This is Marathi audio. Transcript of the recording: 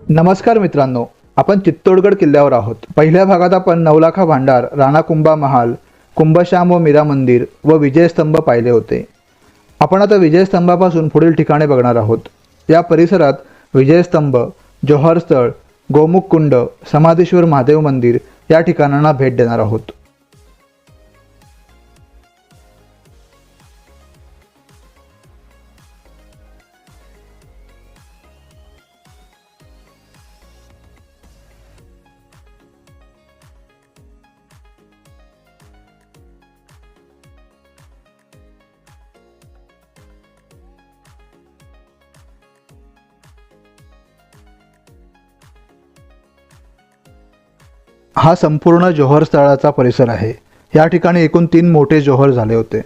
नमस्कार मित्रांनो, आपण चित्तोडगड किल्ल्यावर आहोत। पहिल्या भागात आपण नवलाखा भांडार, राणाकुंभा महाल, कुंभश्याम व मीरा मंदिर व विजयस्तंभ पाहिले होते। आपण आता विजयस्तंभापासून पुढील ठिकाणे बघणार आहोत। या परिसरात विजयस्तंभ, जोहर स्थळ, गोमुख कुंड, समाधीश्वर महादेव मंदिर या ठिकाणांना भेट देणार आहोत। हा संपूर्ण जोहर स्थळाचा परिसर आहे। या ठिकाणी एकूण 3 मोठे जोहर झाले होते।